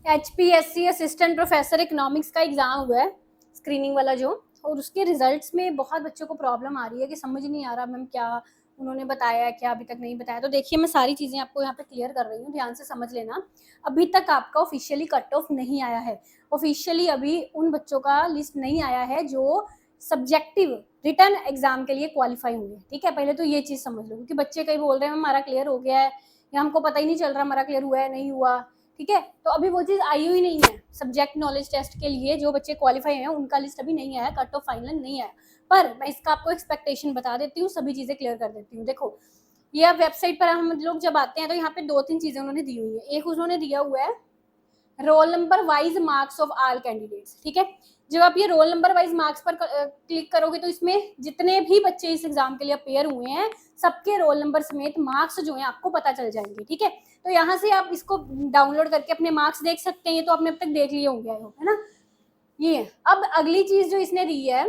HPSC assistant professor economics का exam हुआ है, स्क्रीनिंग वाला जो, और उसके रिजल्ट्स में बहुत बच्चों को प्रॉब्लम आ रही है कि समझ नहीं आ रहा मैम क्या उन्होंने बताया है, क्या अभी तक नहीं बताया। तो देखिए मैं सारी चीज़ें आपको यहाँ पे क्लियर कर रही हूँ, ध्यान से समझ लेना। अभी तक आपका ऑफिशियली कट ऑफ नहीं आया है, ऑफिशियली अभी उन बच्चों का लिस्ट नहीं आया है जो सब्जेक्टिव रिटर्न एग्जाम के लिए क्वालिफाई होंगे, ठीक है। पहले तो ये चीज़ समझ लो, क्योंकि बच्चे कई बोल रहे हैं हमारा क्लियर हो गया है या हमको पता ही नहीं चल रहा हमारा क्लियर हुआ है नहीं हुआ, ठीक है। तो अभी वो चीज़ आई हुई नहीं है, सब्जेक्ट नॉलेज टेस्ट के लिए जो बच्चे क्वालिफाई हैं उनका लिस्ट अभी नहीं आया, कट ऑफ फाइनल नहीं आया। पर मैं इसका आपको एक्सपेक्टेशन बता देती हूँ, सभी चीज़ें क्लियर कर देती हूँ। देखो ये अब वेबसाइट पर हम लोग जब आते हैं तो यहाँ पे 2-3 चीज़ें उन्होंने दी हुई है। एक उन्होंने दिया हुआ है roll number wise marks of all candidates, ठीक है। जब आप ये रोल नंबर वाइज मार्क्स पर क्लिक करोगे तो इसमें जितने भी बच्चे इस एग्जाम के लिए अपेयर हुए हैं सबके रोल नंबर समेत मार्क्स जो है आपको पता चल जाएंगे, ठीक है। तो यहाँ से आप इसको डाउनलोड करके अपने मार्क्स देख सकते हैं, ये तो आपने अब तक देख लिए होंगे है ना। ये अब अगली चीज जो इसने दी है,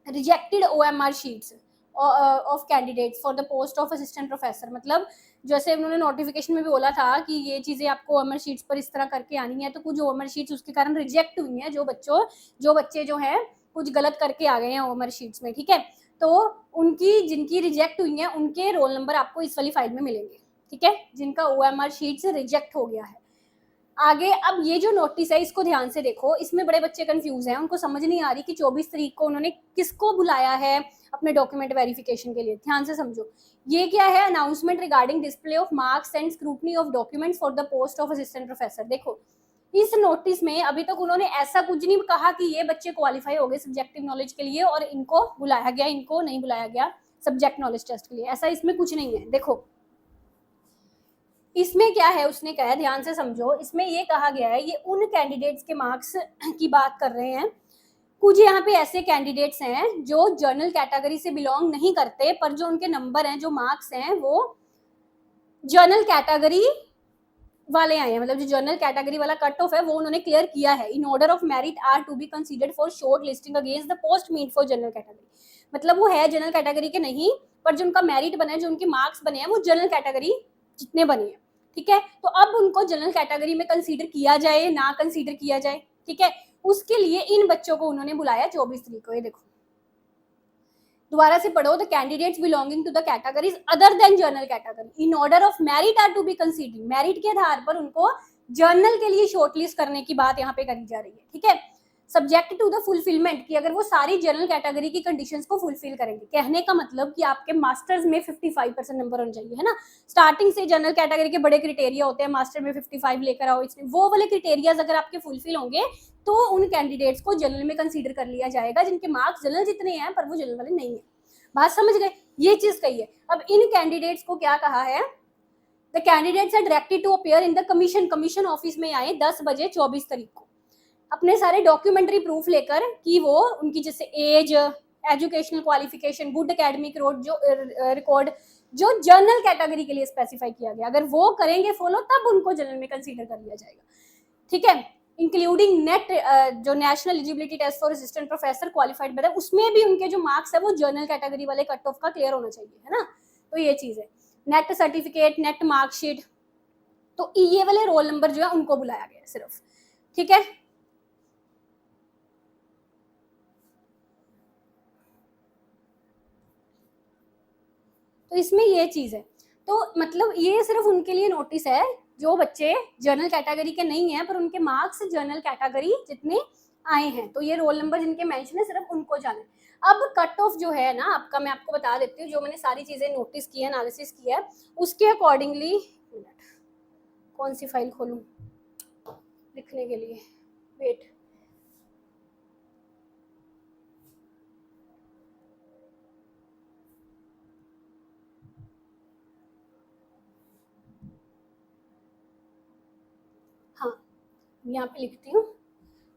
rejected OMR sheets of candidates for the post of assistant professor. मतलब जैसे उन्होंने नोटिफिकेशन में भी बोला था कि ये चीज़ें आपको OMR शीट्स पर इस तरह करके आनी है, तो कुछ OMR शीट्स उसके कारण रिजेक्ट हुई हैं, जो बच्चे जो हैं कुछ गलत करके आ गए हैं OMR शीट्स में, ठीक है। तो उनकी जिनकी रिजेक्ट हुई हैं उनके रोल नंबर आपको इस वाली फाइल में मिलेंगे, ठीक है, जिनका OMR शीट से रिजेक्ट हो गया है। आगे अब ये जो नोटिस है इसको ध्यान से देखो, इसमें बड़े बच्चे कंफ्यूज हैं, उनको समझ नहीं आ रही कि 24 तारीख को उन्होंने किसको बुलाया है अपने डॉक्यूमेंट वेरिफिकेशन के लिए। ध्यान से समझो, ये क्या है, announcement regarding display of marks and scrutiny of documents for the post of assistant professor. देखो इस नोटिस में अभी तक उन्होंने ऐसा कुछ नहीं कहा कि ये बच्चे क्वालिफाई हो गए सब्जेक्टिव नॉलेज के लिए और इनको बुलाया गया, इनको नहीं बुलाया गया सब्जेक्ट नॉलेज टेस्ट के लिए, ऐसा इसमें कुछ नहीं है। देखो इसमें क्या है, उसने कहा है, ध्यान से समझो, इसमें ये कहा गया है, ये उन कैंडिडेट्स के मार्क्स की बात कर रहे हैं। कुछ यहाँ पे ऐसे कैंडिडेट्स हैं जो जर्नल कैटेगरी से बिलोंग नहीं करते, पर जो उनके नंबर हैं, जो मार्क्स हैं, वो जर्नल कैटेगरी वाले आए हैं। मतलब जो जर्नल कैटेगरी वाला कट ऑफ है वो उन्होंने क्लियर किया है। In order of merit are to be considered for short listing against the post meant for general category. मतलब वो है जनरल कैटेगरी के नहीं, पर जो उनका मेरिट बना है, जो उनके मार्क्स बने हैं, वो जनरल कैटेगरी जितने बने हैं, ठीक है। तो अब उनको जनरल कैटेगरी में कंसीडर किया जाए ना कंसीडर किया जाए, ठीक है, उसके लिए इन बच्चों को उन्होंने बुलाया 24 तारीख को। ये देखो दोबारा से पढ़ो, the candidates belonging to the categories other than general category in order of merit are to be considered. Merit के आधार पर उनको जर्नल के लिए शॉर्टलिस्ट करने की बात यहाँ पे करी जा रही है, ठीक है। सब्जेक्ट टू द फुलफिलमेंट की, अगर वो सारी जनरल कैटेगरी की कंडीशंस को फुलफिल करेंगे, कहने का मतलब कि आपके मास्टर्स में 55% नंबर होने चाहिए, है ना। स्टार्टिंग से जनरल कैटेगरी के बड़े क्रिटेरिया होते हैं, मास्टर में 55 लेकर आओ, इसमें वो वाले क्रिटेरियाज अगर आपके फुलफिल होंगे तो उन कैंडिडेट्स को जनरल में कंसीडर कर लिया जाएगा जिनके मार्क्स जनरल जितने हैं पर वो जनरल वाले नहीं है। बात समझ गए, ये चीज कही है। अब इन कैंडिडेट्स को क्या कहा है, the candidates are directed to appear in the commission office में आए 10 बजे 24 तारीख को अपने सारे डॉक्यूमेंट्री प्रूफ लेकर कि वो उनकी जैसे age, educational qualification, good academic record जो जनरल कैटेगरी के लिए स्पेसिफाई किया गया, अगर वो करेंगे फॉलो तब उनको जनरल में कंसीडर कर लिया जाएगा, ठीक है। इंक्लूडिंग नेट जो national eligibility test for assistant professor qualified by, उसमें भी उनके जो मार्क्स है वो जनरल कैटेगरी वाले कट ऑफ का क्लियर होना चाहिए, है ना। तो ये चीज है, नेट सर्टिफिकेट, नेट मार्कशीट, तो ये वाले रोल नंबर जो है उनको बुलाया गया सिर्फ, ठीक है। तो इसमें ये चीज है, तो मतलब ये सिर्फ उनके लिए नोटिस है जो बच्चे जनरल कैटेगरी के नहीं हैं पर उनके मार्क्स जनरल कैटेगरी जितने आए हैं, तो ये रोल नंबर जिनके मेंशन है सिर्फ उनको जाना है। अब कट ऑफ जो है ना आपका, मैं आपको बता देती हूँ, जो मैंने सारी चीजें नोटिस की है, एनालिसिस किया है, उसके अकॉर्डिंगली कौन सी फाइल खोलूं लिखने के लिए, वेट, हाँ यहाँ पे लिखती हूँ।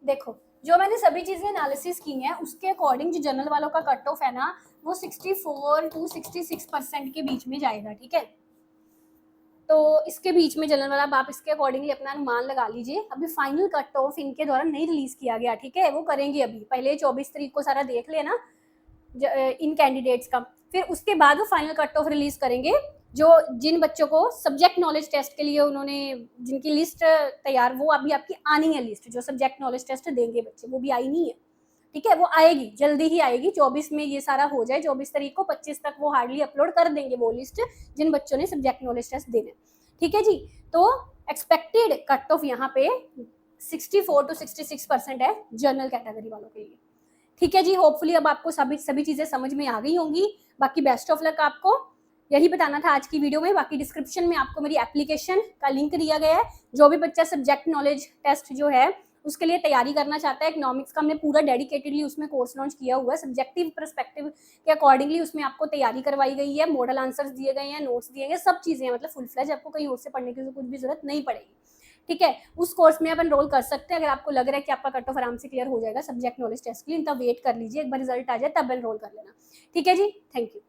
देखो जो मैंने सभी चीजें एनालिसिस की हैं उसके अकॉर्डिंग जो जनरल वालों का कट ऑफ है ना वो 64 to 66% के बीच में जाएगा, ठीक है। तो इसके बीच में जनरल वाला आप इसके अकॉर्डिंगली अपना अनुमान लगा लीजिए। अभी फाइनल कट ऑफ इनके द्वारा नहीं रिलीज किया गया, ठीक है, वो करेंगे अभी, पहले 24 तारीख को सारा देख लेना इन कैंडिडेट्स का, फिर उसके बाद वो फाइनल कट ऑफ रिलीज करेंगे जो जिन बच्चों को सब्जेक्ट नॉलेज टेस्ट के लिए उन्होंने जिनकी लिस्ट तैयार, वो अभी आपकी आनी है लिस्ट, जो सब्जेक्ट नॉलेज टेस्ट देंगे बच्चे, वो भी आई नहीं है, ठीक है, वो आएगी, जल्दी ही आएगी, 24 में ये सारा हो जाए, 24 तारीख को, 25 तक वो हार्डली अपलोड कर देंगे वो लिस्ट जिन बच्चों ने सब्जेक्ट नॉलेज टेस्ट देने, ठीक है जी। तो एक्सपेक्टेड कट ऑफ यहाँ पे 64 to 66% है जनरल कैटेगरी वालों के लिए, ठीक है जी। होपफुली अब आपको सभी चीजें समझ में आ गई होंगी। बाकी बेस्ट ऑफ लक आपको, यही बताना था आज की वीडियो में। बाकी डिस्क्रिप्शन में आपको मेरी एप्लीकेशन का लिंक दिया गया है। जो भी बच्चा सब्जेक्ट नॉलेज टेस्ट जो है उसके लिए तैयारी करना चाहता है, इकोनॉमिक्स का हमने पूरा डेडिकेटेडली उसमें कोर्स लॉन्च किया हुआ है, सब्जेक्टिव परस्पेक्टिव के अकॉर्डिंगली उसमें आपको तैयारी करवाई गई है, मॉडल आंसर्स दिए गए हैं, नोट्स दिए गए, सब चीजें, मतलब फुल फ्लेज, आपको कहीं और से पढ़ने की कुछ भी जरूरत नहीं पड़ेगी, ठीक है। उस कोर्स में आप एनरोल कर सकते हैं अगर आपको लग रहा है कि आपका कट ऑफ आराम से क्लियर हो जाएगा सब्जेक्ट नॉलेज टेस्ट के लिए, तब वेट कर लीजिए, एक बार रिजल्ट आ जाए तब एनरोल कर लेना, ठीक है जी। Thank you.